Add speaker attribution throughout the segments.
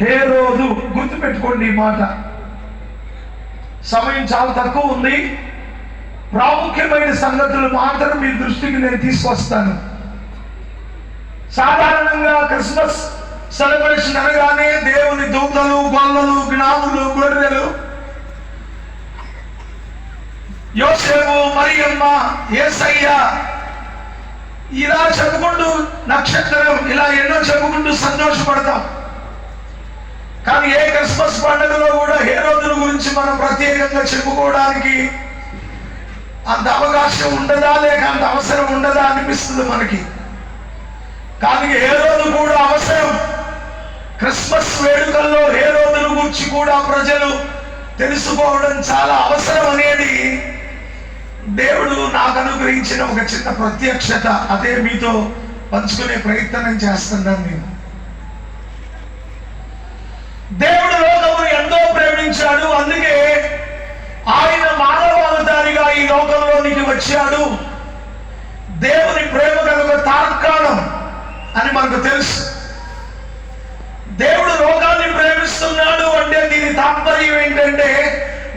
Speaker 1: హేరోదు. గుర్తుపెట్టుకోండి ఈ మాట. సమయం చాలా తక్కువ ఉంది. ప్రాముఖ్యమైన సంగతులు మాత్రం మీ దృష్టికి నేను తీసుకొస్తాను. సాధారణంగా క్రిస్మస్ సెలబ్రేషన్ అనగానే దేవుని దూతలు, గొల్లలు, జ్ఞానులు, గొర్రెలు, యోసేపు, మరియమ్మ, యేసయ్య ఇలా చెప్పుకుంటూ, నక్షత్రం, ఇలా ఎన్నో చెప్పుకుంటూ సంతోషపడతాం. కానీ ఏ క్రిస్మస్ పండుగలో కూడా హేరోదుల గురించి మనం ప్రత్యేకంగా చెప్పుకోవడానికి అంత అవకాశం ఉండదా, లేక అంత అవసరం ఉండదా అనిపిస్తుంది మనకి. కానీ హేరోదు కూడా అవసరం. క్రిస్మస్ వేడుకల్లో హేరోదుల గురించి కూడా ప్రజలు తెలుసుకోవడం చాలా అవసరం అనేది దేవుడు నాకు అనుగ్రహించిన ఒక చిన్న ప్రత్యక్షత. అదే మీతో పంచుకునే ప్రయత్నం చేస్తున్నాను నేను. దేవుడు లోకమును ఎంతో ప్రేమించాడు. అందుకే ఆయన మానవావతారిగా ఈ లోకంలోనికి వచ్చాడు. దేవుని ప్రేమ కనుక తార్కాణం అని మనకు తెలుసు. దేవుడు లోకాన్ని ప్రేమిస్తున్నాడు అంటే దీని తాత్పర్యం ఏంటంటే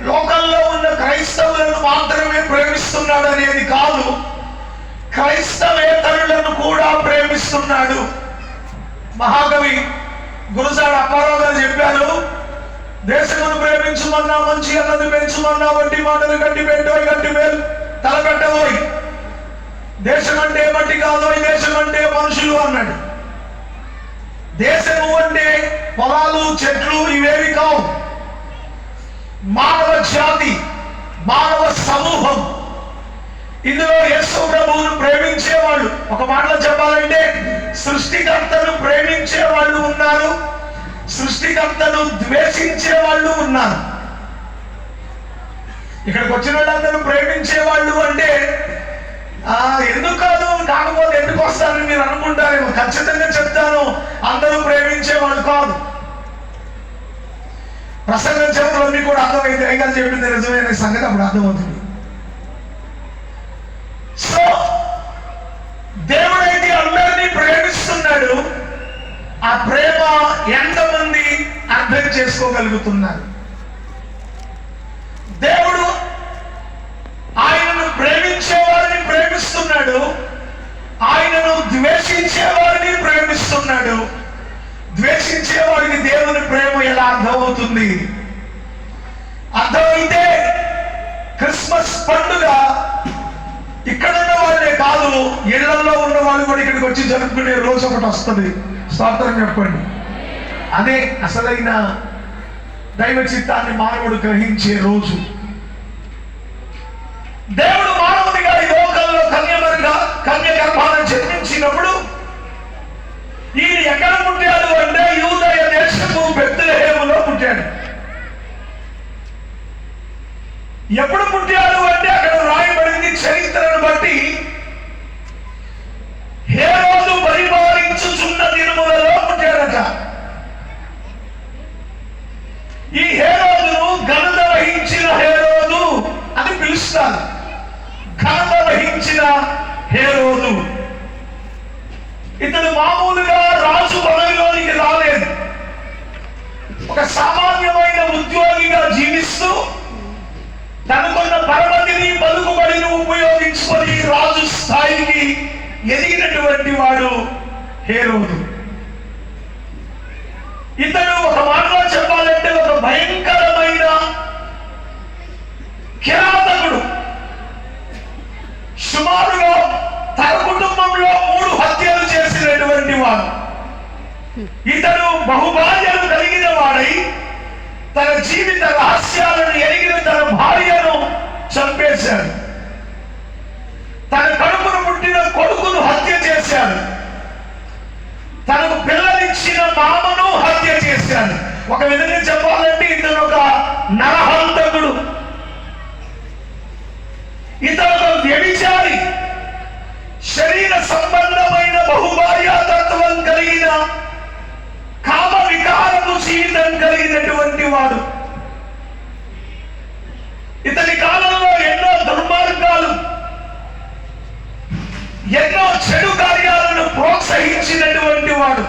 Speaker 1: లోకంలో ఉన్న క్రైస్తవులను మాత్రమే ప్రేమిస్తున్నాడు అనేది కాదు, క్రైస్తవేతరులను కూడా ప్రేమిస్తున్నాడు. మహాకవి గురజాడ అప్పారావు గారు చెప్పారు, దేశమును ప్రేమించుమన్నా, మంచి అన్నది పెంచుమన్నా, వడ్డీ మాటలు గట్టి పెట్టోయ్, గట్టి మేలు తలపెట్టబోయ్. దేశం అంటే మట్టి కాదోయ్, దేశం అంటే మనుషులు అన్నాడు. దేశము అంటే పొలాలు, చెట్లు ఇవేవి కావు. మానవ జాతి, మానవ సమూహం. ఇందులో యేసు ప్రభువును ప్రేమించేవాళ్ళు, ఒక మాటలో చెప్పాలంటే సృష్టికర్తను ప్రేమించే వాళ్ళు ఉన్నారు, సృష్టికర్తను ద్వేషించే వాళ్ళు ఉన్నారు. ఇక్కడికి వచ్చిన వాళ్ళందరూ ప్రేమించే వాళ్ళు అంటే ఎందుకు కాదు, కాకపోతే ఎందుకు వస్తారని మీరు అనుకుంటారేమో. ఖచ్చితంగా చెప్తాను, అందరూ ప్రేమించే వాళ్ళు కాదు. ప్రసంగం చెప్పడం కూడా అర్థమైతే ఏం కాదు చెప్పింది నిజమైన సంగతి అప్పుడు అర్థమవుతుంది. సో దేవుడైతే అందరినీ ప్రేమిస్తున్నాడు. ఆ ప్రేమ ఎంతమంది అర్థం చేసుకోగలుగుతున్నారు? దేవుడు ఆయనను ప్రేమించే వారిని ప్రేమిస్తున్నాడు, ఆయనను ద్వేషించే వారిని ప్రేమిస్తున్నాడు. ద్వేషించే వారికి దేవుని ప్రేమ ఎలా అర్థమవుతుంది? అర్థమైతే క్రిస్మస్ పండుగ ఇక్కడ ఉన్న వాళ్ళే కాదు, ఇళ్లలో ఉన్న వాళ్ళు కూడా ఇక్కడికి వచ్చి జరుపుకునే రోజు ఒకటి వస్తుంది. స్తోత్రం చెప్పండి. అదే అసలైన దైవ చిత్తాన్ని మానవుడు గ్రహించే రోజు. దేవుడు మానవుడిగా ఈ లోకంలో కన్య గర్భాన జన్మించినప్పుడు ఈయన ఎక్కడ పుట్టాడు అంటే యూదయ దేశము బెత్లెహేములో పుట్టాడు. ఎప్పుడు పుట్టాడు అంటే అక్కడ రాయబడింది చరిత్రను బట్టి హేరోదు పరిపాలించుచున్న దినములలో పుట్టాడట. ఈ హేరోదును ఘనత వహించిన హేరోదు అని పిలుస్తారు. ఘనత వహించిన హేరోదు ఇతడు మామూలుగా రాజు పదవిలోనికి రాలేదు. ఒక సామాన్యమైన ఉద్యోగిగా జీవిస్తూ తనకున్న పరమతిని, పలుకుబడిని ఉపయోగించుకొని రాజు స్థాయికి ఎదిగినటువంటి వాడు హేరోదు. ఇతడు ఒక మాటలో చెప్పాలంటే ఒక భయంకరమైన కిరాతకుడు. సుమారుగా తన కుటుంబంలో 3 హత్యలు చేసినటువంటి వాడు. ఇతడు బహుభార్యలు కలిగిన వాడై తన జీవిత రహస్యాలను ఎరిగిన తన భార్యను చంపేశాడు. తన కడుపును పుట్టిన కొడుకును హత్య చేశాడు. తనకు పిల్లనిచ్చిన మామను హత్య చేశాడు. ఒక విధంగా చెప్పాలంటే ఇతను ఒక నరహంతకుడు. ఇతను ఒక వ్యభిచారి. శరీర సంబంధమైన బహుభార్యాతత్వం కలిగిన కామ వికారము జీవితం కలిగినటువంటి వాడు. ఇతని కాలంలో ఎన్నో దుర్మార్గాలు, ఎన్నో చెడు కార్యాలను ప్రోత్సహించినటువంటి వాడు.